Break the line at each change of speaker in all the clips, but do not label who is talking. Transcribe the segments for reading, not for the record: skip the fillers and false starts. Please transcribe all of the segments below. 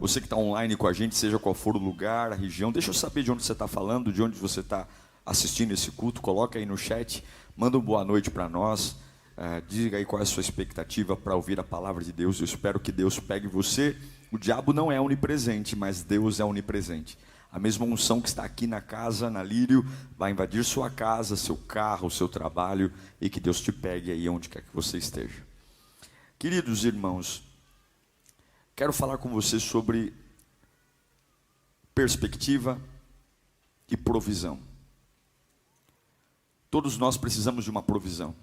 Você que está online com a gente, seja qual for o lugar, a região, deixa eu saber de onde você está falando, de onde você está assistindo esse culto. Coloca aí no chat, manda uma boa noite para nós. Diga aí qual é a sua expectativa para ouvir a palavra de Deus. Eu espero que Deus pegue você. O diabo não é onipresente, mas Deus é onipresente. A mesma unção que está aqui na casa, na Lírio, vai invadir sua casa, seu carro, seu trabalho, e que Deus te pegue aí onde quer que você esteja. Queridos irmãos, quero falar com você sobre perspectiva e provisão. Todos nós precisamos de uma provisão.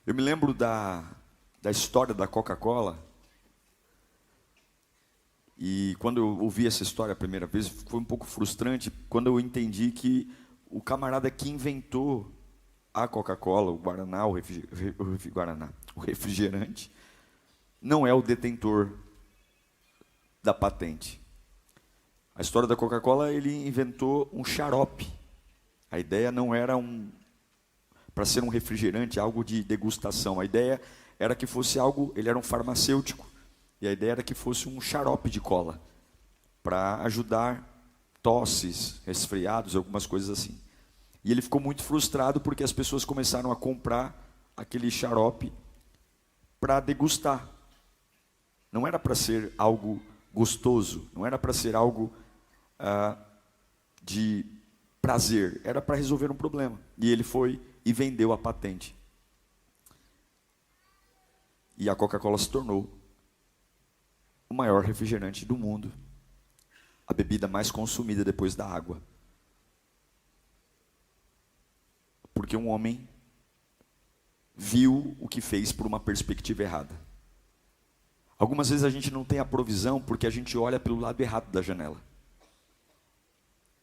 Eu me lembro da história da Coca-Cola. E quando eu ouvi essa história a primeira vez, foi um pouco frustrante quando eu entendi que o camarada que inventou a Coca-Cola, o Guaraná, o refrigerante, não é o detentor da patente. A história da Coca-Cola, ele inventou um xarope. A ideia não era para ser um refrigerante, algo de degustação. A ideia era que fosse algo, ele era um farmacêutico. E a ideia era que fosse um xarope de cola, para ajudar tosses, resfriados, algumas coisas assim. E ele ficou muito frustrado porque as pessoas começaram a comprar aquele xarope para degustar. Não era para ser algo gostoso, não era para ser algo de prazer, era para resolver um problema. E ele foi e vendeu a patente. E a Coca-Cola se tornou o maior refrigerante do mundo, a bebida mais consumida depois da água. Porque um homem viu o que fez por uma perspectiva errada. Algumas vezes a gente não tem a provisão porque a gente olha pelo lado errado da janela.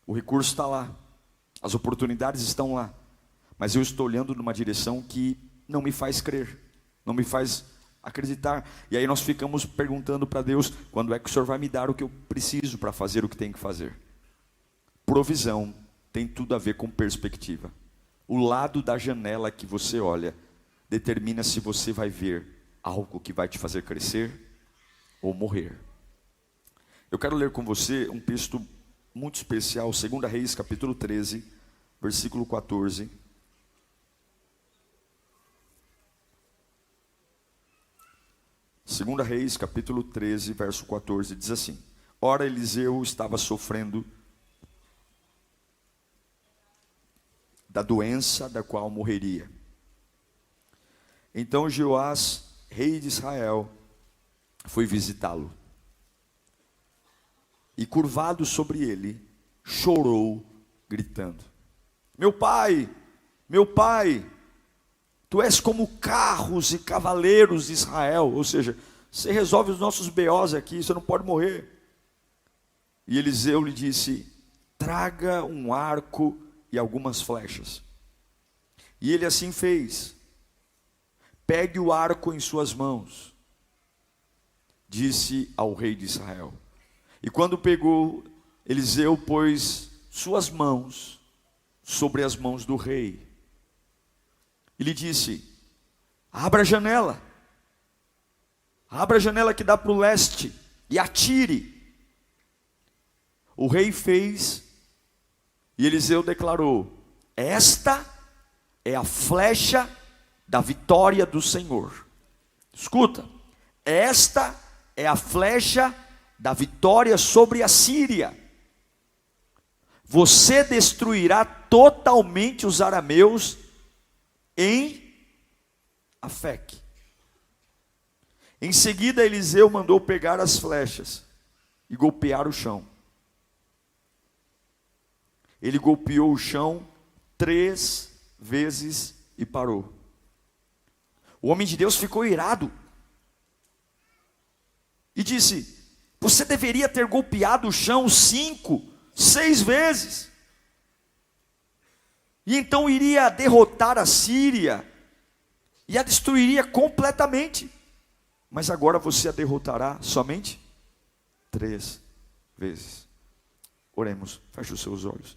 O recurso está lá, as oportunidades estão lá, mas eu estou olhando numa direção que não me faz crer, não me faz acreditar. E aí nós ficamos perguntando para Deus: quando é que o Senhor vai me dar o que eu preciso para fazer o que tenho que fazer? Provisão tem tudo a ver com perspectiva. O lado da janela que você olha determina se você vai ver algo que vai te fazer crescer ou morrer. Eu quero ler com você um texto muito especial, 2 Reis, capítulo 13, versículo 14. 2 Reis, capítulo 13, verso 14, diz assim: Ora, Eliseu estava sofrendo da doença da qual morreria. Então Joás, rei de Israel, foi visitá-lo. E curvado sobre ele, chorou, gritando: meu pai, tu és como carros e cavaleiros de Israel. Ou seja, você resolve os nossos BOs aqui, você não pode morrer. E Eliseu lhe disse: traga um arco e algumas flechas. E ele assim fez. Pegue o arco em suas mãos, disse ao rei de Israel. E quando pegou, Eliseu pôs suas mãos sobre as mãos do rei. E lhe disse: abra a janela que dá para o leste, e atire. O rei fez, e Eliseu declarou: esta é a flecha da vitória do Senhor. Escuta, esta é a flecha da vitória sobre a Síria. Você destruirá totalmente os arameus em Afeque. Em seguida, Eliseu mandou pegar as flechas e golpear o chão. Ele golpeou o chão 3 vezes e parou. O homem de Deus ficou irado e disse: você deveria ter golpeado o chão 5, 6 vezes. E então iria derrotar a Síria e a destruiria completamente. Mas agora você a derrotará somente 3 vezes. Oremos, feche os seus olhos.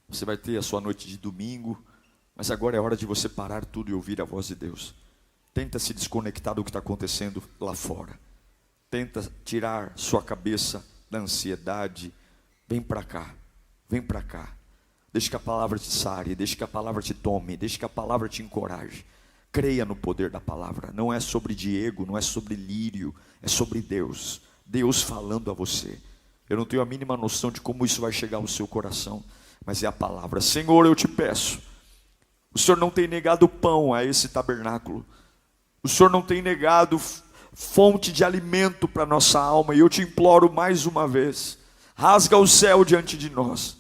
Você vai ter a sua noite de domingo, mas agora é hora de você parar tudo e ouvir a voz de Deus. Tenta se desconectar do que está acontecendo lá fora. tenta tirar sua cabeça da ansiedade, vem para cá, vem para cá. Deixa que a palavra te sare, deixa que a palavra te tome, deixa que a palavra te encoraje. Creia no poder da palavra. Não é sobre Diego, não é sobre Lírio, é sobre Deus. Deus falando a você. Eu não tenho a mínima noção de como isso vai chegar ao seu coração, mas é a palavra. Senhor, eu te peço, o Senhor não tem negado pão a esse tabernáculo, o Senhor não tem negado fonte de alimento para nossa alma, e eu te imploro mais uma vez, rasga o céu diante de nós,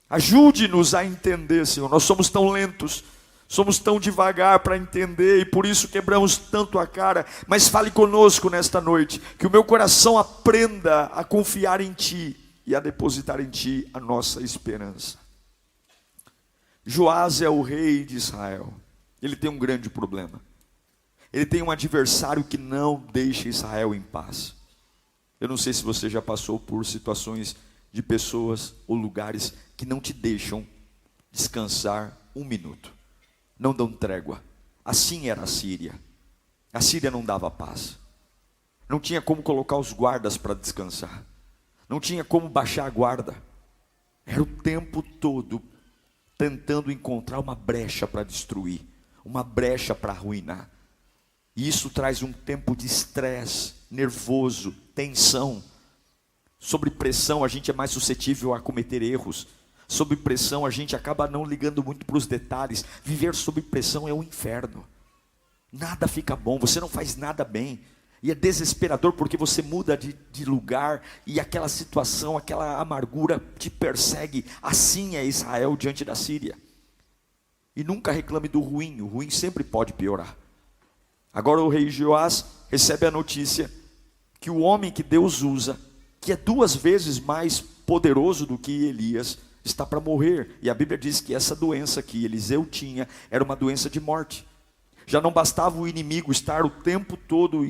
ajude-nos a entender, Senhor. Nós somos tão lentos, somos tão devagar para entender, e por isso quebramos tanto a cara. Mas fale conosco nesta noite, que o meu coração aprenda a confiar em Ti, e a depositar em Ti a nossa esperança. Joás é o rei de Israel, ele tem um grande problema, ele tem um adversário que não deixa Israel em paz. Eu não sei se você já passou por situações de pessoas ou lugares que não te deixam descansar um minuto, não dão trégua. Assim era a Síria. A Síria não dava paz, não tinha como colocar os guardas para descansar, não tinha como baixar a guarda, era o tempo todo tentando encontrar uma brecha para destruir, uma brecha para arruinar. E isso traz um tempo de estresse, nervoso, tensão. Sob pressão a gente é mais suscetível a cometer erros. Sob pressão a gente acaba não ligando muito para os detalhes. Viver sob pressão é um inferno. Nada fica bom, você não faz nada bem. E é desesperador porque você muda de lugar e aquela situação, aquela amargura te persegue. Assim é Israel diante da Síria. E nunca reclame do ruim, o ruim sempre pode piorar. Agora o rei Joás recebe a notícia que o homem que Deus usa, que é 2 vezes mais poderoso do que Elias, está para morrer. E a Bíblia diz que essa doença que Eliseu tinha era uma doença de morte. Já não bastava o inimigo estar o tempo todo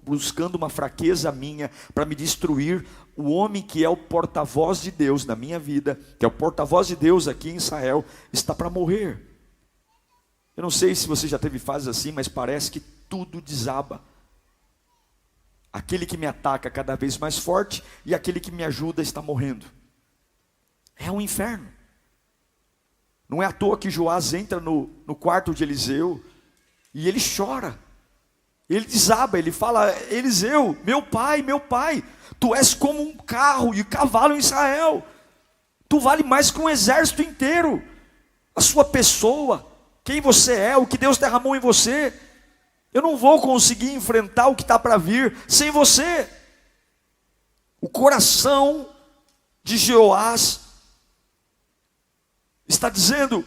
buscando uma fraqueza minha para me destruir. O homem que é o porta-voz de Deus na minha vida, que é o porta-voz de Deus aqui em Israel, está para morrer. Eu não sei se você já teve fases assim, mas parece que tudo desaba. Aquele que me ataca cada vez mais forte e aquele que me ajuda está morrendo. É um inferno. Não é à toa que Joás entra no quarto de Eliseu e ele chora. Ele desaba, ele fala: Eliseu, meu pai, tu és como um carro e cavalo em Israel. Tu vale mais que um exército inteiro. A sua pessoa, quem você é, o que Deus derramou em você. Eu não vou conseguir enfrentar o que está para vir sem você. O coração de Joás está dizendo: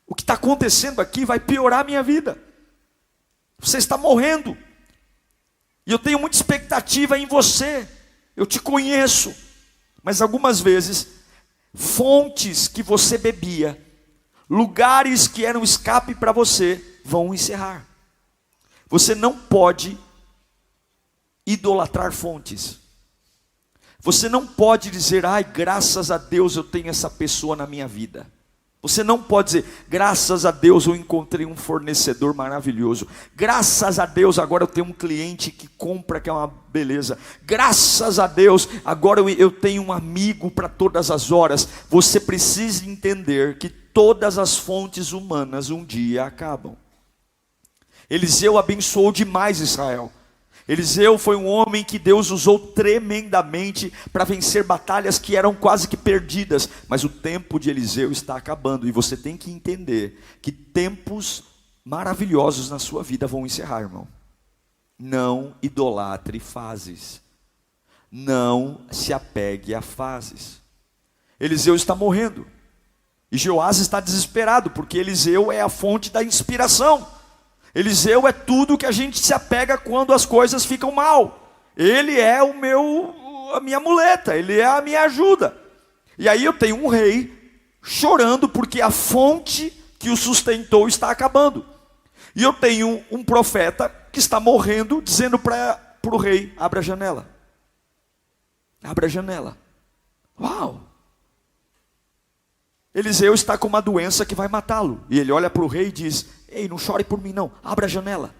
o que está acontecendo aqui vai piorar a minha vida. Você está morrendo. E eu tenho muita expectativa em você. Eu te conheço. Mas algumas vezes, fontes que você bebia, lugares que eram escape para você, vão encerrar. Você não pode idolatrar fontes. Você não pode dizer: ai, graças a Deus eu tenho essa pessoa na minha vida. Você não pode dizer: graças a Deus eu encontrei um fornecedor maravilhoso. Graças a Deus agora eu tenho um cliente que compra, que é uma beleza. Graças a Deus agora eu tenho um amigo para todas as horas. Você precisa entender que todas as fontes humanas um dia acabam. Eliseu abençoou demais Israel. Eliseu foi um homem que Deus usou tremendamente para vencer batalhas que eram quase que perdidas. Mas o tempo de Eliseu está acabando. E você tem que entender que tempos maravilhosos na sua vida vão encerrar, irmão. Não idolatre fases. Não se apegue a fases. Eliseu está morrendo. E Joás está desesperado, porque Eliseu é a fonte da inspiração. Eliseu é tudo que a gente se apega quando as coisas ficam mal. Ele é a minha muleta, ele é a minha ajuda. E aí eu tenho um rei chorando porque a fonte que o sustentou está acabando. E eu tenho um profeta que está morrendo, dizendo para o rei: abra a janela. Abra a janela. Uau! Eliseu está com uma doença que vai matá-lo. E ele olha para o rei e diz: ei, não chore por mim não, abra a janela.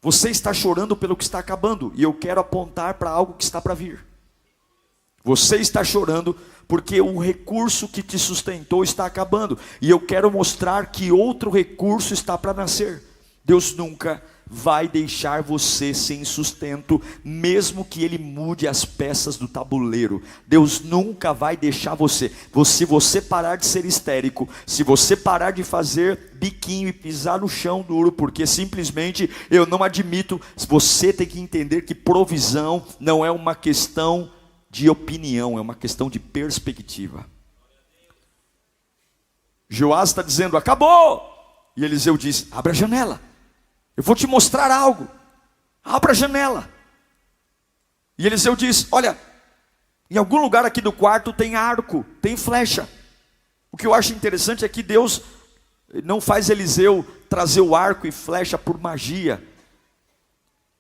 Você está chorando pelo que está acabando, e eu quero apontar para algo que está para vir. Você está chorando porque o recurso que te sustentou está acabando, e eu quero mostrar que outro recurso está para nascer. Deus nunca vai deixar você sem sustento, mesmo que Ele mude as peças do tabuleiro. Deus nunca vai deixar você. Se você parar de ser histérico, se você parar de fazer biquinho e pisar no chão duro, porque simplesmente eu não admito, você tem que entender que provisão não é uma questão de opinião, é uma questão de perspectiva. Joás está dizendo, acabou, e Eliseu diz, abre a janela, eu vou te mostrar algo, abra a janela. E Eliseu diz, olha, em algum lugar aqui do quarto tem arco, tem flecha. O que eu acho interessante é que Deus não faz Eliseu trazer o arco e flecha por magia.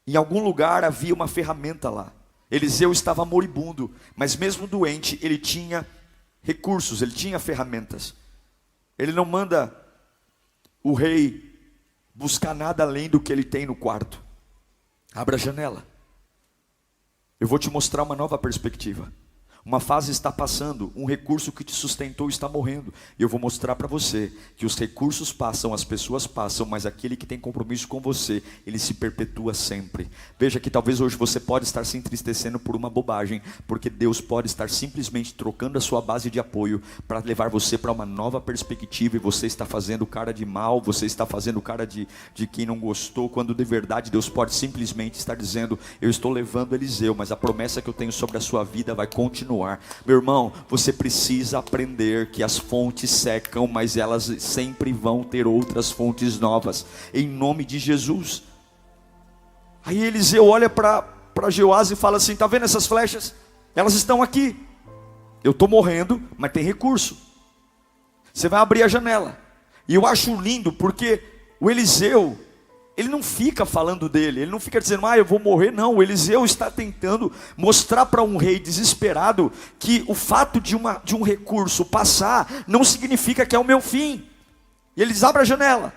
Em algum lugar havia uma ferramenta lá. Eliseu estava moribundo, mas mesmo doente, ele tinha recursos, ele tinha ferramentas. Ele não manda o rei buscar nada além do que ele tem no quarto. Abra a janela. Eu vou te mostrar uma nova perspectiva. Uma fase está passando, um recurso que te sustentou está morrendo. E eu vou mostrar para você que os recursos passam, as pessoas passam, mas aquele que tem compromisso com você, ele se perpetua sempre. Veja que talvez hoje você pode estar se entristecendo por uma bobagem, porque Deus pode estar simplesmente trocando a sua base de apoio para levar você para uma nova perspectiva, e você está fazendo cara de mal, você está fazendo cara de quem não gostou, quando de verdade Deus pode simplesmente estar dizendo, eu estou levando Eliseu, mas a promessa que eu tenho sobre a sua vida vai continuar. Meu irmão, você precisa aprender que as fontes secam, mas elas sempre vão ter outras fontes novas, em nome de Jesus. Aí Eliseu olha para Joás e fala assim, está vendo essas flechas? Elas estão aqui, eu estou morrendo, mas tem recurso. Você vai abrir a janela. E eu acho lindo, porque o Eliseu, ele não fica falando dele, ele não fica dizendo, eu vou morrer, não. O Eliseu está tentando mostrar para um rei desesperado que o fato de um recurso passar não significa que é o meu fim. E eles abrem a janela.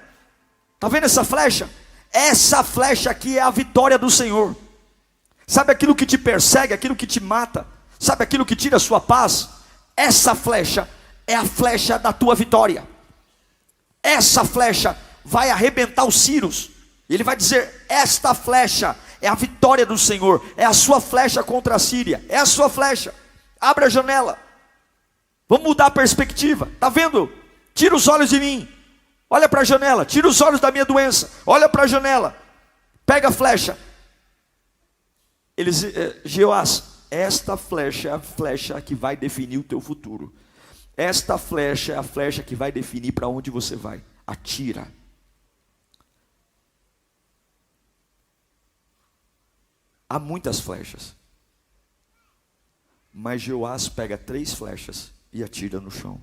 Está vendo essa flecha? Essa flecha aqui é a vitória do Senhor. Sabe aquilo que te persegue, aquilo que te mata? Sabe aquilo que tira a sua paz? Essa flecha é a flecha da tua vitória. Essa flecha vai arrebentar os ciros. Ele vai dizer, esta flecha é a vitória do Senhor, é a sua flecha contra a Síria, é a sua flecha. Abre a janela, vamos mudar a perspectiva, está vendo? Tira os olhos de mim, olha para a janela, tira os olhos da minha doença, olha para a janela, pega a flecha. Joás, esta flecha é a flecha que vai definir o teu futuro. Esta flecha é a flecha que vai definir para onde você vai. Atira. Há muitas flechas, mas Joás pega 3 flechas e atira no chão.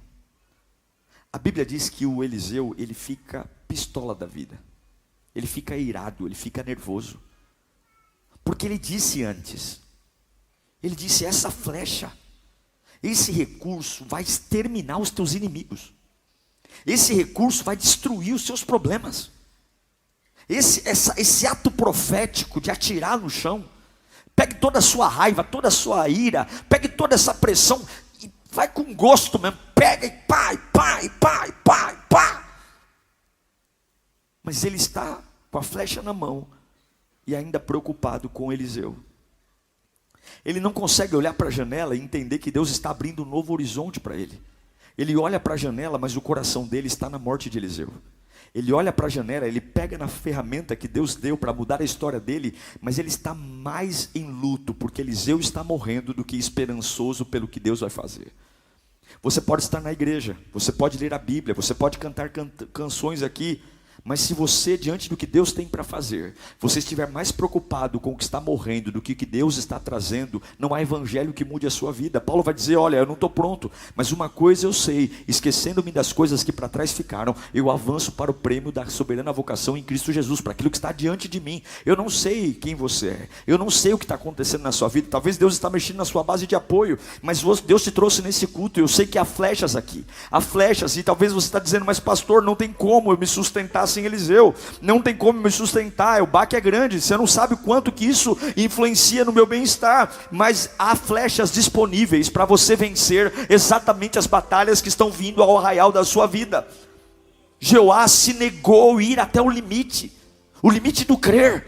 A Bíblia diz que o Eliseu, ele fica pistola da vida, ele fica irado, ele fica nervoso, porque ele disse antes, ele disse, essa flecha, esse recurso vai exterminar os teus inimigos, esse recurso vai destruir os seus problemas, esse ato profético de atirar no chão, pegue toda a sua raiva, toda a sua ira, pegue toda essa pressão, e vai com gosto mesmo, pega e pá, e pá, e pá, e pá, e pá. Mas ele está com a flecha na mão, e ainda preocupado com Eliseu. Ele não consegue olhar para a janela e entender que Deus está abrindo um novo horizonte para ele. Ele olha para a janela, mas o coração dele está na morte de Eliseu. Ele olha para a janela, ele pega na ferramenta que Deus deu para mudar a história dele, mas ele está mais em luto, porque Eliseu está morrendo, do que esperançoso pelo que Deus vai fazer. Você pode estar na igreja, você pode ler a Bíblia, você pode cantar canções aqui, mas se você, diante do que Deus tem para fazer, você estiver mais preocupado com o que está morrendo do que o que Deus está trazendo, não há evangelho que mude a sua vida. Paulo vai dizer, olha, eu não estou pronto, mas uma coisa eu sei, esquecendo-me das coisas que para trás ficaram, eu avanço para o prêmio da soberana vocação em Cristo Jesus, para aquilo que está diante de mim. Eu não sei quem você é, eu não sei o que está acontecendo na sua vida, talvez Deus está mexendo na sua base de apoio, mas Deus te trouxe nesse culto, eu sei que há flechas aqui, há flechas, e talvez você está dizendo, mas pastor, não tem como eu me sustentar sem Eliseu, não tem como me sustentar, o baque é grande, você não sabe o quanto que isso influencia no meu bem-estar, mas há flechas disponíveis para você vencer exatamente as batalhas que estão vindo ao arraial da sua vida. Jeoás se negou a ir até o limite do crer,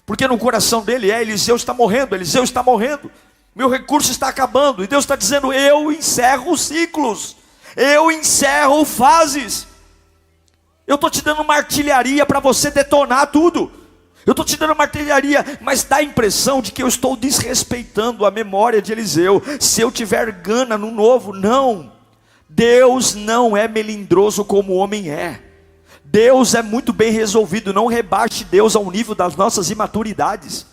porque no coração dele Eliseu está morrendo, meu recurso está acabando, e Deus está dizendo, eu encerro ciclos, eu encerro fases, eu estou te dando uma artilharia para você detonar tudo, eu estou te dando uma artilharia, mas dá a impressão de que eu estou desrespeitando a memória de Eliseu, se eu tiver gana no novo. Não, Deus não é melindroso como o homem é, Deus é muito bem resolvido. Não rebaixe Deus ao nível das nossas imaturidades,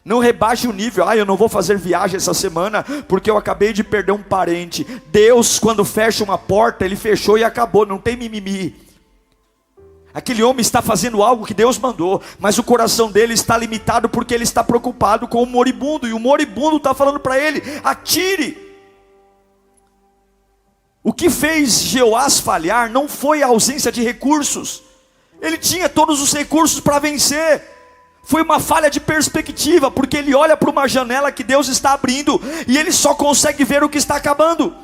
não rebaixe o nível, eu não vou fazer viagem essa semana, porque eu acabei de perder um parente. Deus, quando fecha uma porta, Ele fechou e acabou, não tem mimimi. Aquele homem está fazendo algo que Deus mandou, mas o coração dele está limitado, porque ele está preocupado com o moribundo, e o moribundo está falando para ele, atire. O que fez Jeoás falhar não foi a ausência de recursos, ele tinha todos os recursos para vencer, foi uma falha de perspectiva, porque ele olha para uma janela que Deus está abrindo, e ele só consegue ver o que está acabando.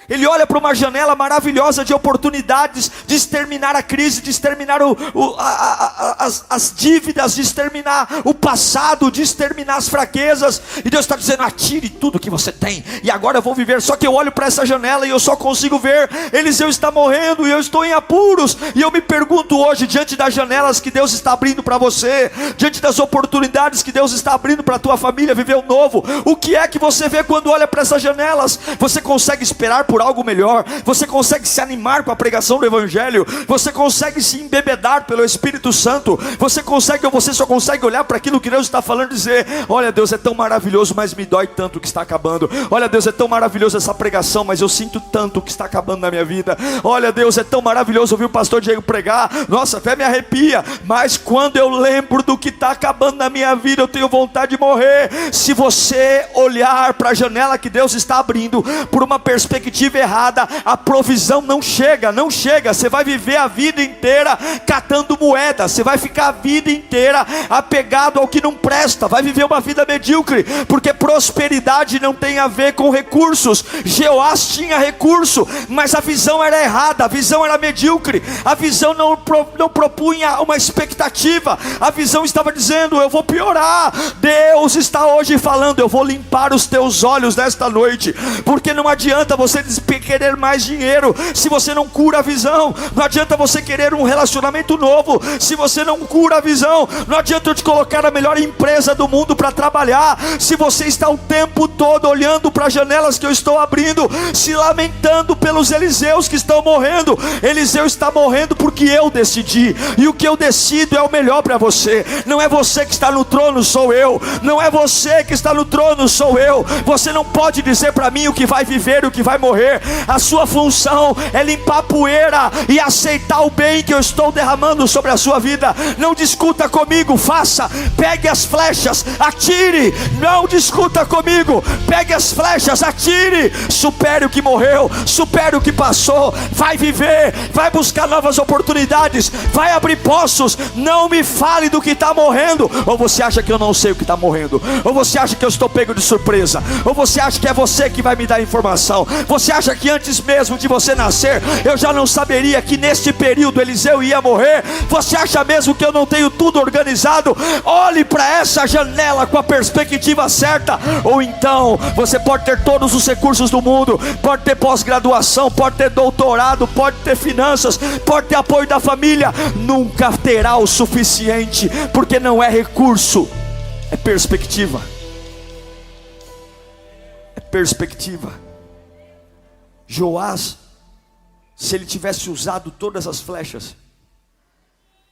Ele olha para uma janela maravilhosa de oportunidades, de exterminar a crise, de exterminar as dívidas, de exterminar o passado, de exterminar as fraquezas, e Deus está dizendo, atire tudo que você tem, e agora eu vou viver. Só que eu olho para essa janela e eu só consigo ver Eliseu está morrendo, e eu estou em apuros, e eu me pergunto hoje, diante das janelas que Deus está abrindo para você, diante das oportunidades que Deus está abrindo para a tua família viver o novo, o que é que você vê quando olha para essas janelas? Você consegue esperar por algo melhor? Você consegue se animar com a pregação do Evangelho? Você consegue se embebedar pelo Espírito Santo? Você consegue, ou você só consegue olhar para aquilo que Deus está falando e dizer, olha, Deus, é tão maravilhoso, mas me dói tanto que está acabando. Olha, Deus, é tão maravilhoso essa pregação, mas eu sinto tanto que está acabando na minha vida. Olha, Deus, é tão maravilhoso ouvir o pastor Diego pregar, nossa, até me arrepia, mas quando eu lembro do que está acabando na minha vida, eu tenho vontade de morrer. Se você olhar para a janela que Deus está abrindo por uma perspectiva errada, a provisão não chega, você vai viver a vida inteira catando moeda, você vai ficar a vida inteira apegado ao que não presta, vai viver uma vida medíocre, porque prosperidade não tem a ver com recursos. Jeoás tinha recurso, mas a visão era errada, a visão era medíocre, a visão não propunha uma expectativa, a visão estava dizendo, eu vou piorar. Deus está hoje falando, eu vou limpar os teus olhos nesta noite, porque não adianta você querer mais dinheiro se você não cura a visão, não adianta você querer um relacionamento novo se você não cura a visão, não adianta eu te colocar a melhor empresa do mundo para trabalhar se você está o tempo todo olhando para as janelas que eu estou abrindo, se lamentando pelos Eliseus que estão morrendo. Eliseu está morrendo porque eu decidi, e o que eu decido é o melhor para você. Não é você que está no trono, sou eu. Não é você que está no trono, sou eu. Você não pode dizer para mim o que vai viver e o que vai morrer. A sua função é limpar a poeira e aceitar o bem que eu estou derramando sobre a sua vida. Não discuta comigo, faça. Pegue as flechas, atire. Não discuta comigo, pegue as flechas, atire. Supere o que morreu, supere o que passou. Vai viver, vai buscar novas oportunidades, vai abrir poços. Não me fale do que está morrendo. Ou você acha que eu não sei o que está morrendo? Ou você acha que eu estou pego de surpresa? Ou você acha que é você que vai me dar informação? Você acha que antes mesmo de você nascer eu já não saberia que neste período Eliseu ia morrer? Você acha mesmo que eu não tenho tudo organizado? Olhe para essa janela com a perspectiva certa. Ou então você pode ter todos os recursos do mundo, pode ter pós-graduação, pode ter doutorado, pode ter finanças, pode ter apoio da família, nunca terá o suficiente, porque não é recurso, é perspectiva. É perspectiva. Joás, se ele tivesse usado todas as flechas,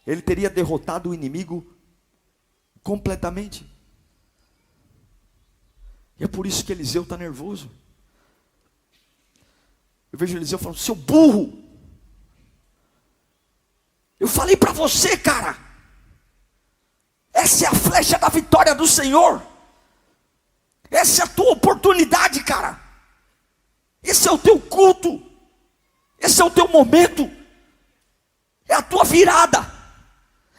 ele teria derrotado o inimigo completamente. E é por isso que Eliseu está nervoso. Eu vejo Eliseu falando, seu burro, eu falei para você, cara, essa é a flecha da vitória do Senhor, essa é a tua oportunidade, cara, esse é o teu culto, esse é o teu momento, É a tua virada.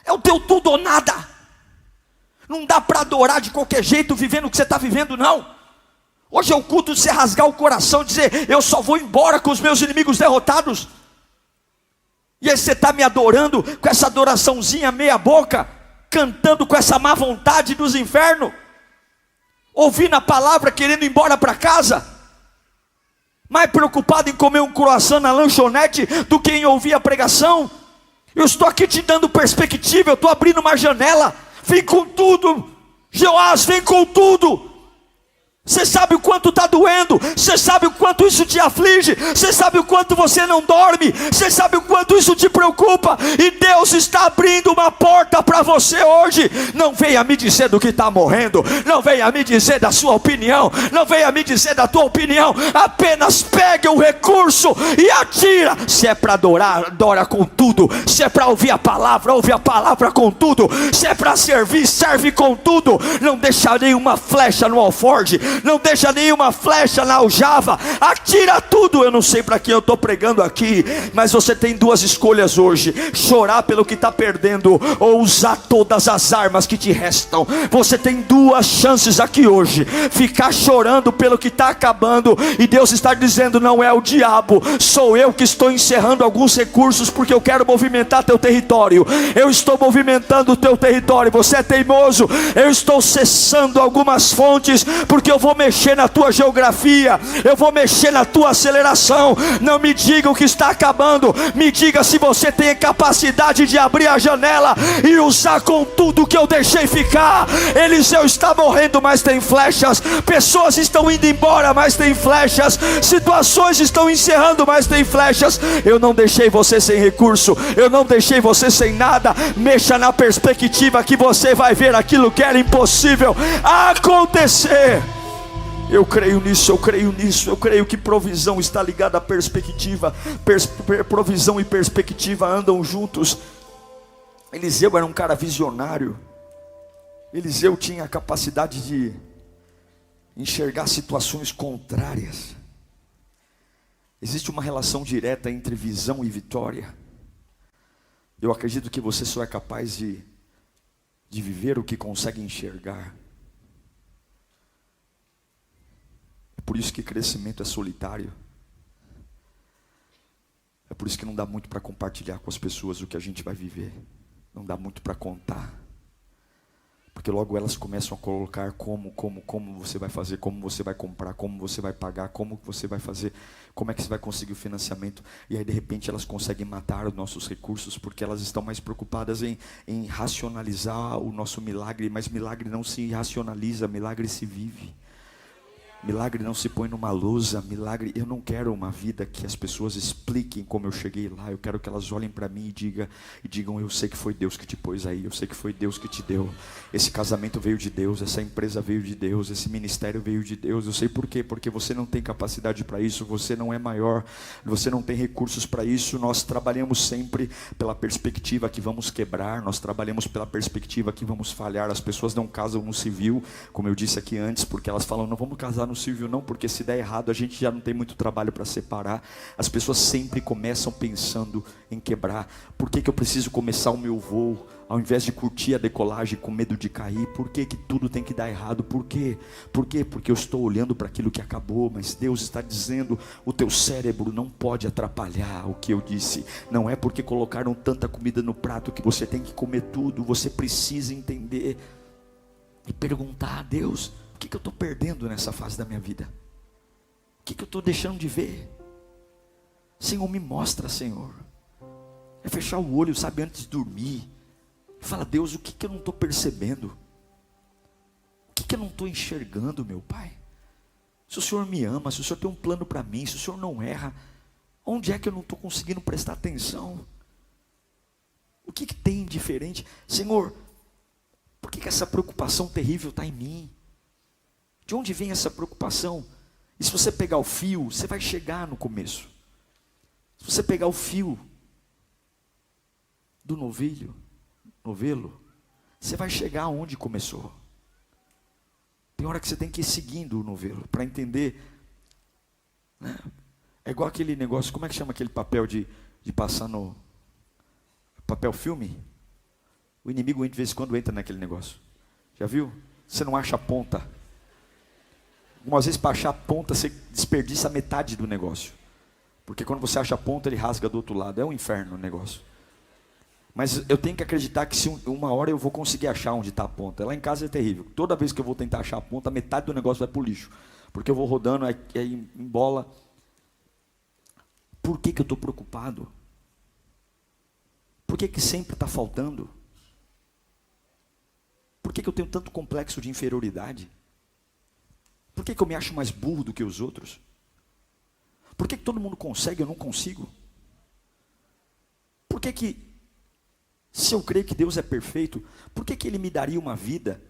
É o teu tudo ou nada. Não dá para adorar de qualquer jeito, vivendo o que você está vivendo, não. Hoje é o culto de você rasgar o coração e dizer: eu só vou embora com os meus inimigos derrotados. E aí você está me adorando com essa adoraçãozinha meia boca, cantando com essa má vontade dos infernos, ouvindo a palavra, querendo ir embora para casa, mais preocupado em comer um croissant na lanchonete do que em ouvir a pregação. Eu estou aqui te dando perspectiva, eu estou abrindo uma janela. Vem com tudo, Joás, vem com tudo. Você sabe o quanto está doendo, você sabe o quanto isso te aflige, você sabe o quanto você não dorme, você sabe o quanto isso te preocupa, e Deus está abrindo uma porta para você hoje. Não venha me dizer do que está morrendo, não venha me dizer da sua opinião, não venha me dizer da tua opinião, apenas pegue o recurso e atira. Se é para adorar, adora com tudo. Se é para ouvir a palavra, ouve a palavra com tudo. Se é para servir, serve com tudo. Não deixa nenhuma flecha no alforge, não deixa nenhuma flecha na aljava, atira tudo. Eu não sei para quem eu estou pregando aqui, mas você tem duas escolhas hoje: chorar pelo que está perdendo, ou usar todas as armas que te restam. Você tem duas chances aqui hoje: ficar chorando pelo que está acabando, e Deus está dizendo: não é o diabo, sou eu que estou encerrando alguns recursos, porque eu quero movimentar teu território. Eu estou movimentando o teu território. Você é teimoso, eu estou cessando algumas fontes, porque eu vou mexer na tua geografia, eu vou mexer na tua aceleração. Não me diga o que está acabando, me diga se você tem capacidade de abrir a janela e usar com tudo que eu deixei ficar. Eliseu está morrendo, mas tem flechas. Pessoas estão indo embora, mas tem flechas. Situações estão encerrando, mas tem flechas. Eu não deixei você sem recurso, eu não deixei você sem nada. Mexa na perspectiva que você vai ver aquilo que era impossível acontecer. Eu creio nisso, eu creio nisso. Eu creio que provisão está ligada à perspectiva. Provisão e perspectiva andam juntos. Eliseu era um cara visionário. Eliseu tinha a capacidade de enxergar situações contrárias. Existe uma relação direta entre visão e vitória. Eu acredito que você só é capaz de viver o que consegue enxergar. É por isso que crescimento é solitário. É por isso que não dá muito para compartilhar com as pessoas o que a gente vai viver. Não dá muito para contar. Porque logo elas começam a colocar como você vai fazer, como você vai comprar, como você vai pagar, como você vai fazer, como é que você vai conseguir o financiamento. E aí de repente elas conseguem matar os nossos recursos, porque elas estão mais preocupadas em racionalizar o nosso milagre. Mas milagre não se racionaliza, milagre se vive. Milagre não se põe numa lousa. Milagre, eu não quero uma vida que as pessoas expliquem como eu cheguei lá. Eu quero que elas olhem para mim e digam: eu sei que foi Deus que te pôs aí, eu sei que foi Deus que te deu. Esse casamento veio de Deus, essa empresa veio de Deus, esse ministério veio de Deus. Eu sei por quê, porque você não tem capacidade para isso, você não é maior, você não tem recursos para isso. Nós trabalhamos sempre pela perspectiva que vamos quebrar, nós trabalhamos pela perspectiva que vamos falhar. As pessoas não casam no civil, como eu disse aqui antes, porque elas falam: não vamos casar no civil não, porque se der errado a gente já não tem muito trabalho para separar. As pessoas sempre começam pensando em quebrar. Por que eu preciso começar o meu voo ao invés de curtir a decolagem com medo de cair? Por que tudo tem que dar errado? Por quê? Porque eu estou olhando para aquilo que acabou. Mas Deus está dizendo: o teu cérebro não pode atrapalhar o que eu disse. Não é porque colocaram tanta comida no prato que você tem que comer tudo. Você precisa entender e perguntar a Deus: o que eu estou perdendo nessa fase da minha vida? O que eu estou deixando de ver? Senhor, me mostra, Senhor. É fechar o olho, sabe, antes de dormir. Fala: Deus, o que eu não estou percebendo? O que eu não estou enxergando, meu Pai? Se o Senhor me ama, se o Senhor tem um plano para mim, se o Senhor não erra, onde é que eu não estou conseguindo prestar atenção? O que tem diferente? Senhor, por que essa preocupação terrível está em mim? De onde vem essa preocupação? E se você pegar o fio, você vai chegar no começo. Se você pegar o fio do novelo, você vai chegar onde começou. Tem hora que você tem que ir seguindo o novelo para entender, né? É igual aquele negócio, como é que chama aquele papel de passar no... papel filme, o inimigo de vez em quando entra naquele negócio. Já viu? Você não acha a ponta. Algumas vezes para achar a ponta você desperdiça metade do negócio. Porque quando você acha a ponta ele rasga do outro lado. É um inferno o negócio. Mas eu tenho que acreditar que se uma hora eu vou conseguir achar onde está a ponta. Lá em casa é terrível. Toda vez que eu vou tentar achar a ponta, metade do negócio vai para o lixo. Porque eu vou rodando, aí embola. Por que eu estou preocupado? Por que sempre está faltando? Por que eu tenho tanto complexo de inferioridade? Por que eu me acho mais burro do que os outros? Por que todo mundo consegue e eu não consigo? Por que se eu creio que Deus é perfeito, por que Ele me daria uma vida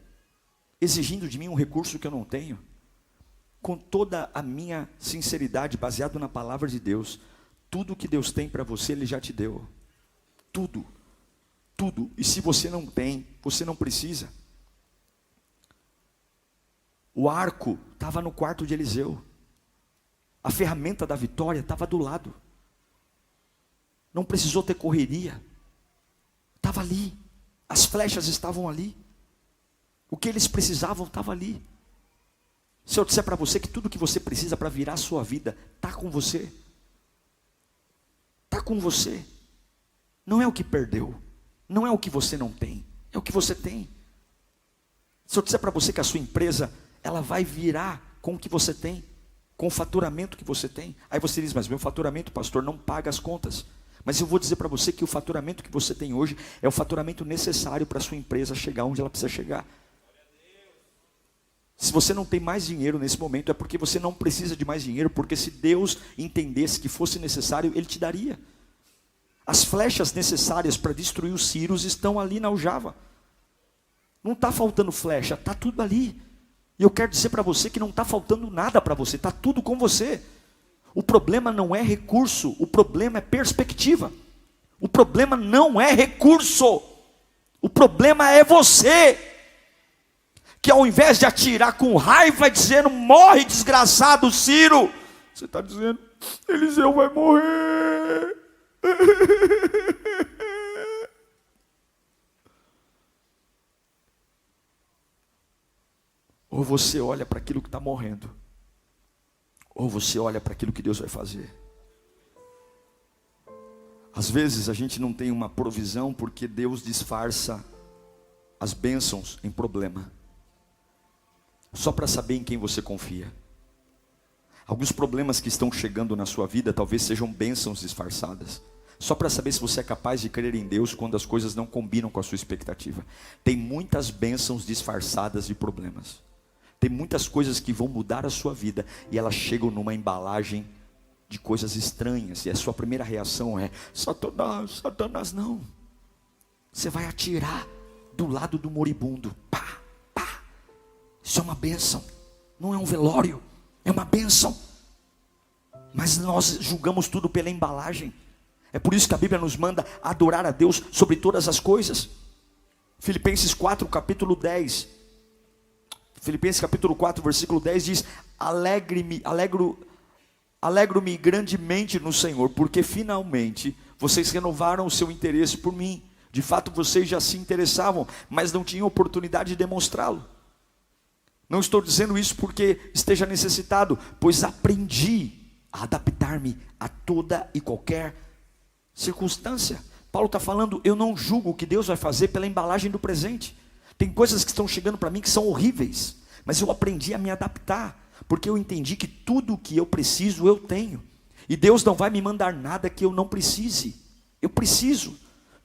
exigindo de mim um recurso que eu não tenho? Com toda a minha sinceridade, baseado na palavra de Deus, tudo que Deus tem para você, Ele já te deu. Tudo. Tudo. E se você não tem, você não precisa. O arco estava no quarto de Eliseu. A ferramenta da vitória estava do lado. Não precisou ter correria. Estava ali. As flechas estavam ali. O que eles precisavam estava ali. Se eu disser para você que tudo que você precisa para virar a sua vida está com você. Está com você. Não é o que perdeu. Não é o que você não tem. É o que você tem. Se eu disser para você que a sua empresa, ela vai virar com o que você tem, com o faturamento que você tem. Aí você diz, mas meu faturamento, pastor, não paga as contas. Mas eu vou dizer para você que o faturamento que você tem hoje é o faturamento necessário para a sua empresa chegar onde ela precisa chegar. Se você não tem mais dinheiro nesse momento, é porque você não precisa de mais dinheiro, porque se Deus entendesse que fosse necessário, Ele te daria. As flechas necessárias para destruir os sírios estão ali na aljava. Não está faltando flecha, está tudo ali. E eu quero dizer para você que não está faltando nada para você, está tudo com você. O problema não é recurso, o problema é perspectiva. O problema não é recurso, o problema é você. Que ao invés de atirar com raiva, dizendo, morre desgraçado Ciro, você está dizendo, Eliseu vai morrer. Ou você olha para aquilo que está morrendo, ou você olha para aquilo que Deus vai fazer. Às vezes a gente não tem uma provisão porque Deus disfarça as bênçãos em problema, só para saber em quem você confia. Alguns problemas que estão chegando na sua vida talvez sejam bênçãos disfarçadas, só para saber se você é capaz de crer em Deus quando as coisas não combinam com a sua expectativa. Tem muitas bênçãos disfarçadas de problemas. Tem muitas coisas que vão mudar a sua vida e elas chegam numa embalagem de coisas estranhas. E a sua primeira reação é, Satanás, Satanás não. Você vai atirar do lado do moribundo. Pá, pá. Isso é uma bênção. Não é um velório, é uma bênção. Mas nós julgamos tudo pela embalagem. É por isso que a Bíblia nos manda adorar a Deus sobre todas as coisas. Filipenses 4, capítulo 10. Filipenses capítulo 4, versículo 10 diz, alegro-me grandemente no Senhor, porque finalmente vocês renovaram o seu interesse por mim. De fato vocês já se interessavam, mas não tinham oportunidade de demonstrá-lo. Não estou dizendo isso porque esteja necessitado, pois aprendi a adaptar-me a toda e qualquer circunstância. Paulo está falando, eu não julgo o que Deus vai fazer pela embalagem do presente. Tem coisas que estão chegando para mim que são horríveis, mas eu aprendi a me adaptar, porque eu entendi que tudo o que eu preciso eu tenho, e Deus não vai me mandar nada que eu não precise. Eu preciso.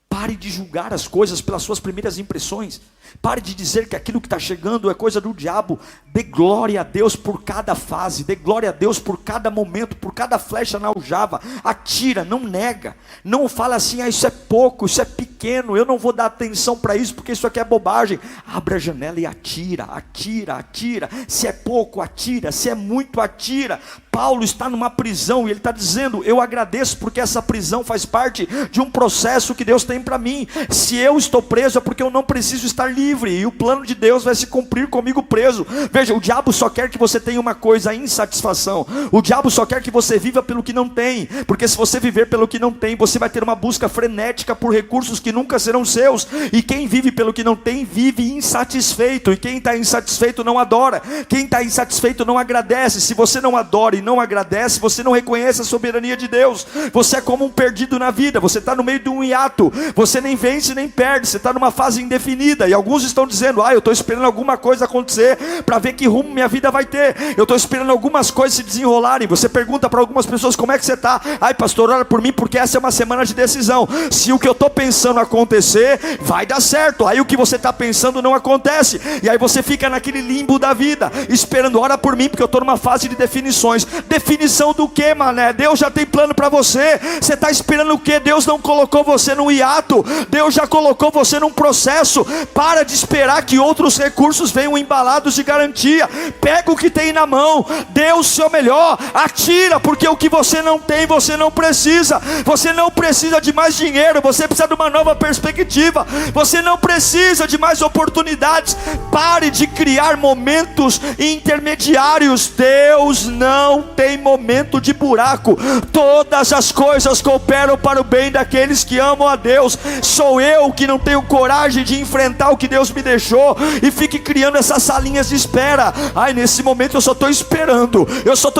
Pare de julgar as coisas pelas suas primeiras impressões. Pare de dizer que aquilo que está chegando é coisa do diabo. Dê glória a Deus por cada fase. Dê glória a Deus por cada momento, por cada flecha na aljava. Atira, não nega. Não fala assim, isso é pouco, isso é pequeno, eu não vou dar atenção para isso porque isso aqui é bobagem. Abre a janela e atira, atira, atira. Se é pouco, atira. Se é muito, atira. Paulo está numa prisão e ele está dizendo, eu agradeço porque essa prisão faz parte de um processo que Deus tem para mim. Se eu estou preso é porque eu não preciso estar livre, e o plano de Deus vai se cumprir comigo preso. Veja, o diabo só quer que você tenha uma coisa, a insatisfação. O diabo só quer que você viva pelo que não tem, porque se você viver pelo que não tem, você vai ter uma busca frenética por recursos que nunca serão seus, e quem vive pelo que não tem, vive insatisfeito, e quem está insatisfeito não adora, quem está insatisfeito não agradece. Se você não adora e não agradece, você não reconhece a soberania de Deus, você é como um perdido na vida, você está no meio de um hiato, você nem vence nem perde, você está numa fase indefinida, e alguns estão dizendo, eu estou esperando alguma coisa acontecer, para ver que rumo minha vida vai ter, eu estou esperando algumas coisas se desenrolarem. Você pergunta para algumas pessoas, como é que você está? Pastor, ora por mim, porque essa é uma semana de decisão. Se o que eu estou pensando acontecer, vai dar certo. Aí o que você está pensando não acontece, e aí você fica naquele limbo da vida, esperando. Ora por mim, porque eu estou numa fase de definições. Definição do que, mané? Deus já tem plano para você. Você está esperando o que? Deus não colocou você num hiato, Deus já colocou você num processo. Para de esperar que outros recursos venham embalados de garantia. Pega o que tem na mão, dê o seu melhor, atira, porque o que você não tem, você não precisa. Você não precisa de mais dinheiro, você precisa de uma nova perspectiva. Você não precisa de mais oportunidades. Pare de criar momentos intermediários. Deus não tem momento de buraco. Todas as coisas cooperam para o bem daqueles que amam a Deus. Sou eu que não tenho coragem de enfrentar o que Deus me deixou, e fique criando essas salinhas de espera. Nesse momento eu só estou esperando.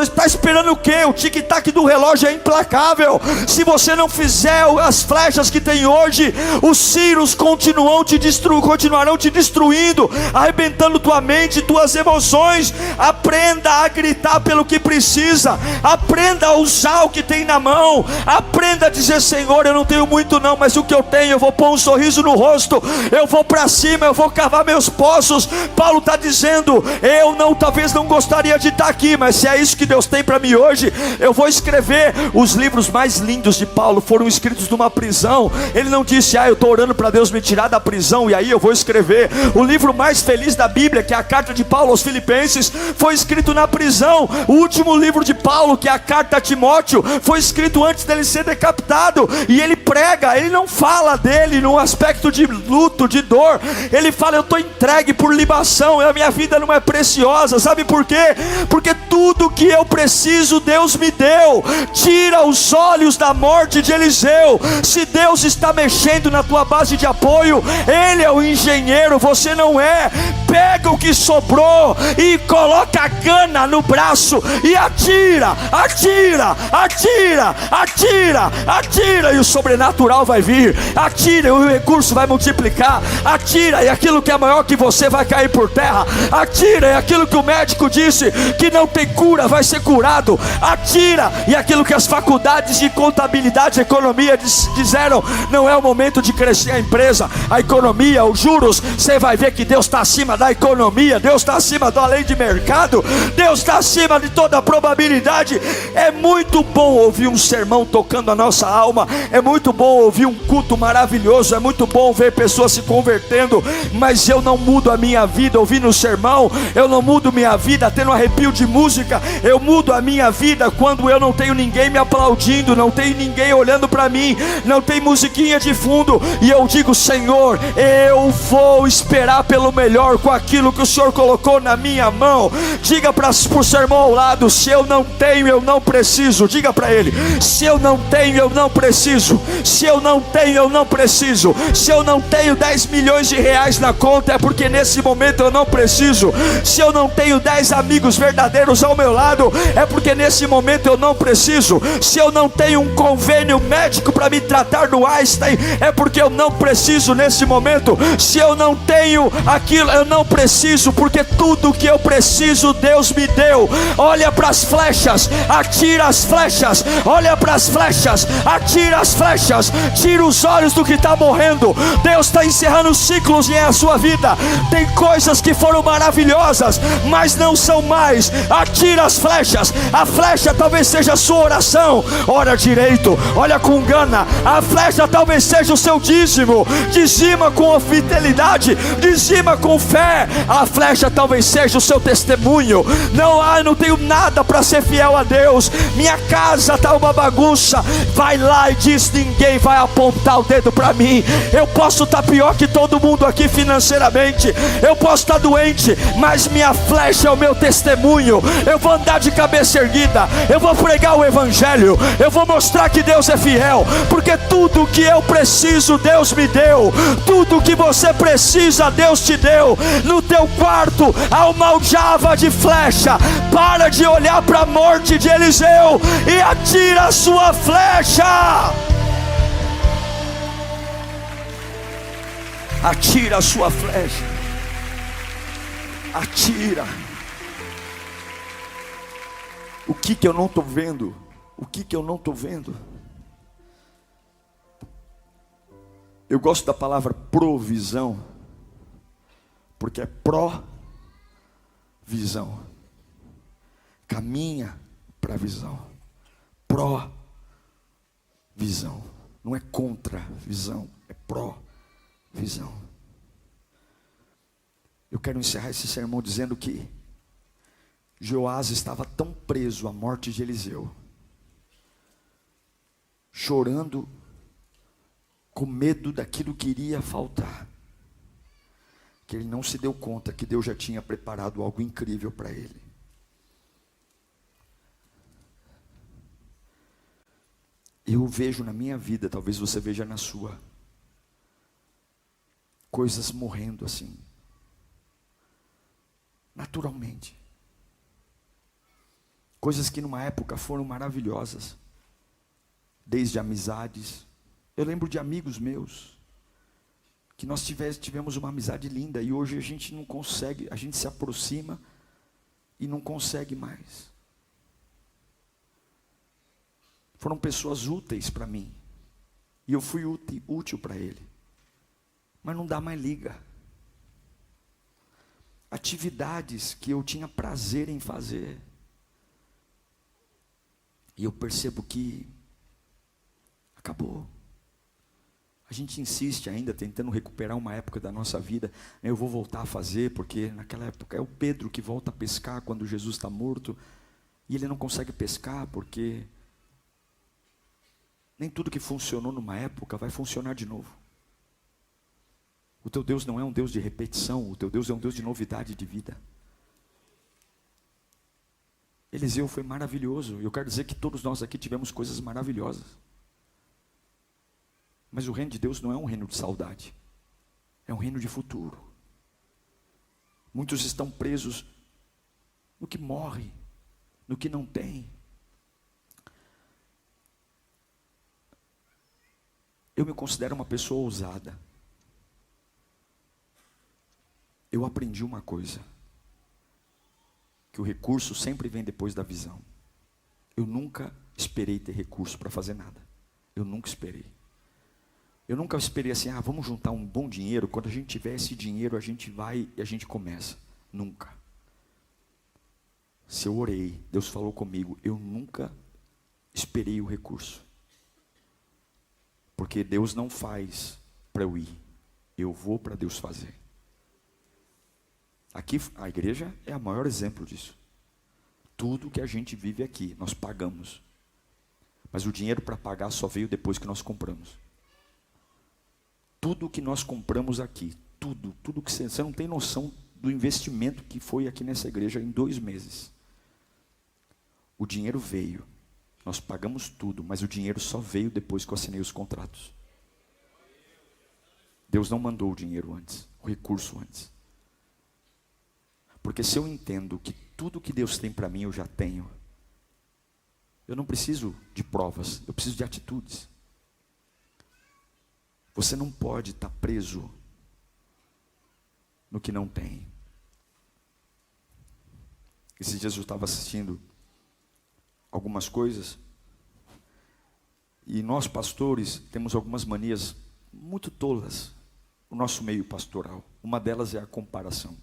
Está esperando o quê? O tic-tac do relógio é implacável. Se você não fizer as flechas que tem hoje, os ciros continuarão te destruindo, arrebentando tua mente, tuas emoções. Aprenda a gritar pelo que precisa, aprenda a usar o que tem na mão, aprenda a dizer, Senhor, eu não tenho muito não, mas o que eu tenho, eu vou pôr um sorriso no rosto, eu vou para cima, eu vou cavar meus poços. Paulo está dizendo, talvez não gostaria de estar aqui, mas se é isso que Deus tem para mim hoje, eu vou escrever. Os livros mais lindos de Paulo foram escritos numa prisão. Ele não disse, eu estou orando para Deus me tirar da prisão e aí eu vou escrever. O livro mais feliz da Bíblia, que é a carta de Paulo aos Filipenses, foi escrito na prisão. O último livro de Paulo, que é a carta a Timóteo, foi escrito antes dele ser decapitado, e ele prega, ele não fala dele num aspecto de luto, de dor. Ele fala, eu estou entregue por libação, a minha vida não é preciosa. Sabe por quê? Porque tudo que eu preciso Deus me deu. Tira os olhos da morte de Eliseu. Se Deus está mexendo na tua base de apoio, Ele é o engenheiro, você não é. Pega o que sobrou e coloca a gana no braço e atira, atira, atira, atira, atira, e o sobrenatural vai vir. Atira e o recurso vai multiplicar. Atira e aquilo que é maior que você vai cair por terra. Atira e aquilo que o médico disse que não tem cura vai ser curado. Atira e aquilo que as faculdades de contabilidade e economia disseram, não é o momento de crescer a empresa, a economia, os juros, você vai ver que Deus está acima da economia, Deus está acima da lei de mercado, Deus está acima de toda a probabilidade. É muito bom ouvir um sermão tocando a nossa alma, é muito bom ouvir um culto maravilhoso, é muito bom ver pessoas se convertendo, mas eu não mudo a minha vida ouvindo um sermão, eu não mudo minha vida tendo arrepio de música, eu mudo a minha vida quando eu não tenho ninguém me aplaudindo, não tem ninguém olhando para mim, não tem musiquinha de fundo, e eu digo, Senhor, eu vou esperar pelo melhor com aquilo que o Senhor colocou na minha mão. Diga para o seu irmão ao lado, se eu não tenho, eu não preciso. Diga para ele, se eu não tenho, eu não preciso. Se eu não tenho, eu não preciso. Se eu não tenho 10 milhões de reais na conta, é porque nesse momento eu não preciso. Se eu não tenho 10 amigos verdadeiros ao meu lado, é porque nesse momento eu não preciso. Se eu não tenho um convênio médico para me tratar no Einstein, é porque eu não preciso nesse momento. Se eu não tenho aquilo, eu não preciso, porque tudo que eu preciso Deus me deu. Olha para as flechas, atira as flechas. Olha para as flechas, atira as flechas. Tira os olhos do que está morrendo. Deus está encerrando ciclos em a sua vida. Tem coisas que foram maravilhosas, mas não são mais. Atira as flechas. A flecha talvez seja a sua oração. Ora direito, olha com gana. A flecha talvez seja o seu dízimo. Dizima com fidelidade, dizima com fé. A flecha talvez seja o seu testemunho. Não tenho nada para ser fiel a Deus, minha casa está uma bagunça. Vai lá e diz, ninguém vai apontar o dedo para mim. Eu posso estar pior que todo mundo todo aqui financeiramente, eu posso estar doente, mas minha flecha é o meu testemunho. Eu vou andar de cabeça erguida, eu vou pregar o evangelho, eu vou mostrar que Deus é fiel, porque tudo que eu preciso Deus me deu, tudo que você precisa Deus te deu. No teu quarto há uma aljava de flecha. Para de olhar para a morte de Eliseu e atira a sua flecha. Atira a sua flecha. Atira. O que eu não estou vendo? O que eu não estou vendo? Eu gosto da palavra provisão, porque é pró-visão. Caminha para a visão. Pró-visão. Não é contra-visão, é pró-visão. Eu quero encerrar esse sermão dizendo que Joás estava tão preso à morte de Eliseu, chorando, com medo daquilo que iria faltar, que ele não se deu conta que Deus já tinha preparado algo incrível para ele. Eu vejo na minha vida, talvez você veja na sua, coisas morrendo assim, naturalmente. Coisas que numa época foram maravilhosas, desde amizades. Eu lembro de amigos meus, que nós tivemos uma amizade linda, e hoje a gente não consegue, a gente se aproxima e não consegue mais. Foram pessoas úteis para mim, e eu fui útil para ele, mas não dá mais liga. Atividades que eu tinha prazer em fazer, e eu percebo que acabou. A gente insiste ainda tentando recuperar uma época da nossa vida. Eu vou voltar a fazer, porque naquela época é o Pedro que volta a pescar quando Jesus está morto, e ele não consegue pescar porque nem tudo que funcionou numa época vai funcionar de novo. O teu Deus não é um Deus de repetição, o teu Deus é um Deus de novidade de vida. Eliseu foi maravilhoso, e eu quero dizer que todos nós aqui tivemos coisas maravilhosas. Mas o reino de Deus não é um reino de saudade, é um reino de futuro. Muitos estão presos no que morre, no que não tem. Eu me considero uma pessoa ousada. Eu aprendi uma coisa, que o recurso sempre vem depois da visão. Eu nunca esperei ter recurso para fazer nada. Eu nunca esperei. Eu nunca esperei assim, vamos juntar um bom dinheiro, quando a gente tiver esse dinheiro a gente vai e a gente começa. Nunca. Se eu orei, Deus falou comigo, eu nunca esperei o recurso. Porque Deus não faz para eu ir, eu vou para Deus fazer. Aqui a igreja é o maior exemplo disso. Tudo que a gente vive aqui, nós pagamos. Mas o dinheiro para pagar só veio depois que nós compramos. Tudo que nós compramos aqui, tudo que você não tem noção do investimento que foi aqui nessa igreja em 2 meses. O dinheiro veio, nós pagamos tudo, mas o dinheiro só veio depois que eu assinei os contratos. Deus não mandou o dinheiro antes, o recurso antes. Porque se eu entendo que tudo que Deus tem para mim eu já tenho, eu não preciso de provas, eu preciso de atitudes. Você não pode estar preso no que não tem. Esses dias eu estava assistindo algumas coisas, e nós pastores temos algumas manias muito tolas, o nosso meio pastoral. Uma delas é a comparação.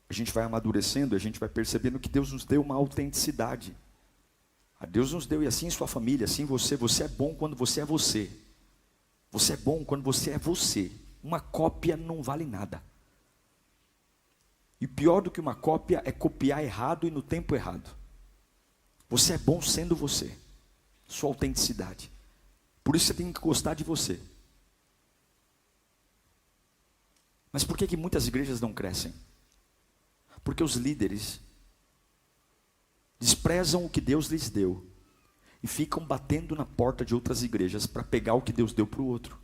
A gente vai amadurecendo, a gente vai percebendo que Deus nos deu uma autenticidade. A Deus nos deu, e assim sua família, assim você é bom quando você é você. Você é bom quando você é você. Uma cópia não vale nada. E pior do que uma cópia é copiar errado e no tempo errado. Você é bom sendo você. Sua autenticidade. Por isso você tem que gostar de você. Mas por que muitas igrejas não crescem? Porque os líderes desprezam o que Deus lhes deu e ficam batendo na porta de outras igrejas para pegar o que Deus deu para o outro.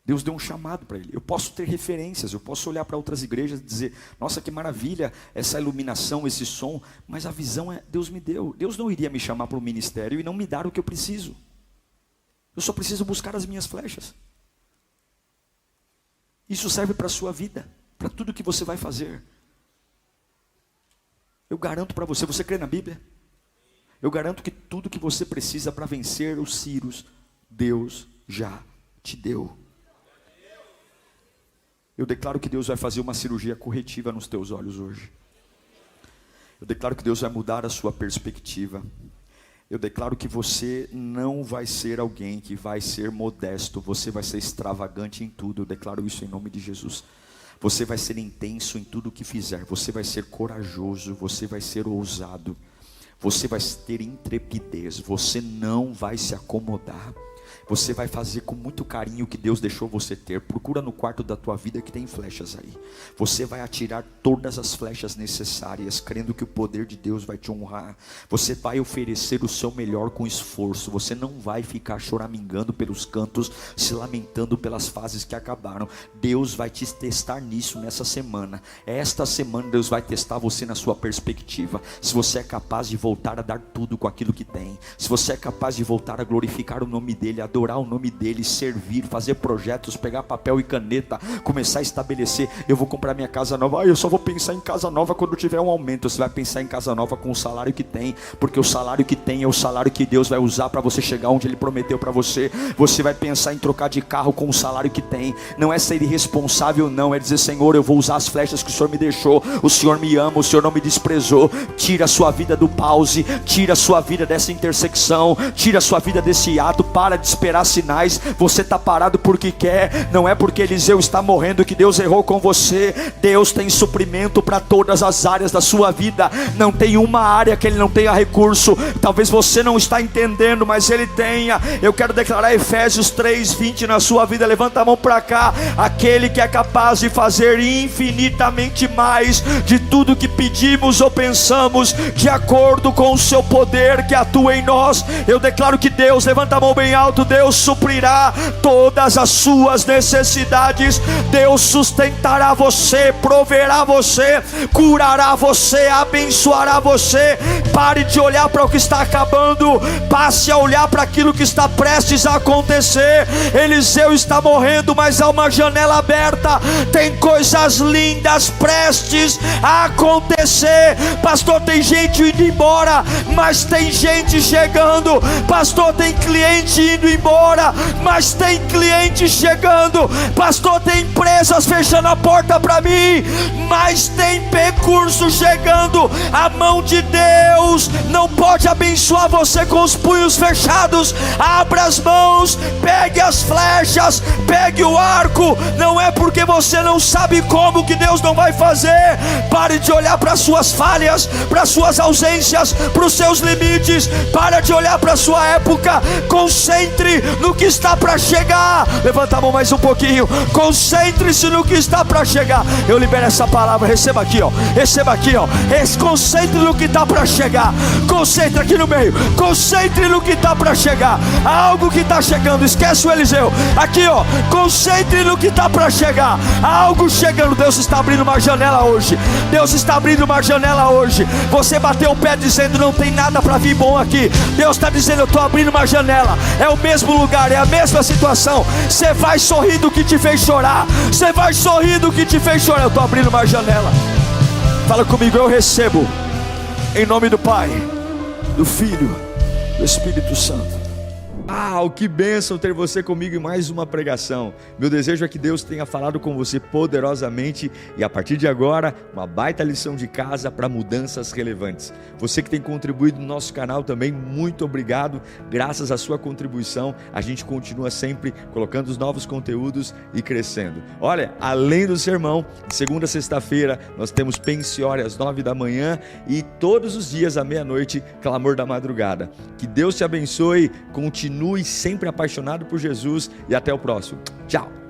Deus deu um chamado para ele. Eu posso ter referências, eu posso olhar para outras igrejas e dizer: nossa, que maravilha, essa iluminação, esse som. Mas a visão Deus me deu. Deus não iria me chamar para o ministério e não me dar o que eu preciso. Eu só preciso buscar as minhas flechas. Isso serve para a sua vida, para tudo que você vai fazer. Eu garanto para você, você crê na Bíblia? Eu garanto que tudo que você precisa para vencer os Círios, Deus já te deu. Eu declaro que Deus vai fazer uma cirurgia corretiva nos teus olhos hoje. Eu declaro que Deus vai mudar a sua perspectiva. Eu declaro que você não vai ser alguém que vai ser modesto, você vai ser extravagante em tudo. Eu declaro isso em nome de Jesus. Você vai ser intenso em tudo o que fizer, você vai ser corajoso, você vai ser ousado, você vai ter intrepidez, você não vai se acomodar. Você vai fazer com muito carinho o que Deus deixou você ter. Procura no quarto da tua vida que tem flechas aí. Você vai atirar todas as flechas necessárias, crendo que o poder de Deus vai te honrar. Você vai oferecer o seu melhor com esforço. Você não vai ficar choramingando pelos cantos, se lamentando pelas fases que acabaram. Deus vai te testar nisso nessa semana. Esta semana Deus vai testar você na sua perspectiva. Se você é capaz de voltar a dar tudo com aquilo que tem. Se você é capaz de voltar a glorificar o nome dEle, adorar o nome dEle, servir, fazer projetos, pegar papel e caneta, começar a estabelecer: eu vou comprar minha casa nova, eu só vou pensar em casa nova quando tiver um aumento. Você vai pensar em casa nova com o salário que tem, porque o salário que tem é o salário que Deus vai usar para você chegar onde Ele prometeu para você. Você vai pensar em trocar de carro com o salário que tem. Não é ser irresponsável não, é dizer: Senhor, eu vou usar as flechas que o Senhor me deixou, o Senhor me ama, o Senhor não me desprezou. Tira a sua vida do pause, tira a sua vida dessa intersecção, tira a sua vida desse ato, para de esperar sinais. Você está parado porque quer, não é porque Eliseu está morrendo que Deus errou com você. Deus tem suprimento para todas as áreas da sua vida. Não tem uma área que Ele não tenha recurso. Talvez você não está entendendo, mas Ele tenha. Eu quero declarar Efésios 3:20 na sua vida. Levanta a mão para cá. Aquele que é capaz de fazer infinitamente mais de tudo que pedimos ou pensamos, de acordo com o seu poder que atua em nós. Eu declaro que Deus, levanta a mão bem alto, Deus suprirá todas as suas necessidades. Deus sustentará você, proverá você, curará você, abençoará você. Pare de olhar para o que está acabando, passe a olhar para aquilo que está prestes a acontecer. Eliseu está morrendo, mas há uma janela aberta. Tem coisas lindas prestes a acontecer. Pastor, tem gente indo embora, mas tem gente chegando. Pastor, tem cliente indo embora, mas tem cliente chegando. Pastor, tem empresas fechando a porta para mim, mas tem recurso chegando. A mão de Deus não pode abençoar você com os punhos fechados. Abra as mãos, pegue as flechas, pegue o arco. Não é porque você não sabe como que Deus não vai fazer. Pare de olhar para suas falhas, para suas ausências, para os seus limites. Para de olhar para sua época. Concentre no que está para chegar. Levanta a mão mais um pouquinho. Concentre-se no que está para chegar. Eu libero essa palavra. Receba aqui, ó. Receba aqui, ó. Concentre no que está para chegar. Concentre aqui no meio. Concentre no que está para chegar. Há algo que está chegando. Esquece o Eliseu. Aqui, ó. Concentre no que está para chegar. Há algo chegando. Deus está abrindo uma janela hoje. Deus está abrindo uma janela hoje. Você bateu o pé dizendo: não tem nada para vir bom aqui. Deus está dizendo: eu estou abrindo uma janela. É o mesmo lugar, é a mesma situação. Você vai sorrir do que te fez chorar. Você vai sorrir do que te fez chorar. Eu estou abrindo uma janela. Fala comigo: eu recebo em nome do Pai, do Filho, do Espírito Santo. Que bênção ter você comigo em mais uma pregação. Meu desejo é que Deus tenha falado com você poderosamente e a partir de agora, uma baita lição de casa para mudanças relevantes. Você que tem contribuído no nosso canal também, muito obrigado. Graças à sua contribuição, a gente continua sempre colocando os novos conteúdos e crescendo. Olha, além do sermão, de segunda a sexta-feira, nós temos Pensiore às 9 da manhã e todos os dias à meia-noite, Clamor da Madrugada. Que Deus te abençoe, continue sempre apaixonado por Jesus e até o próximo. Tchau!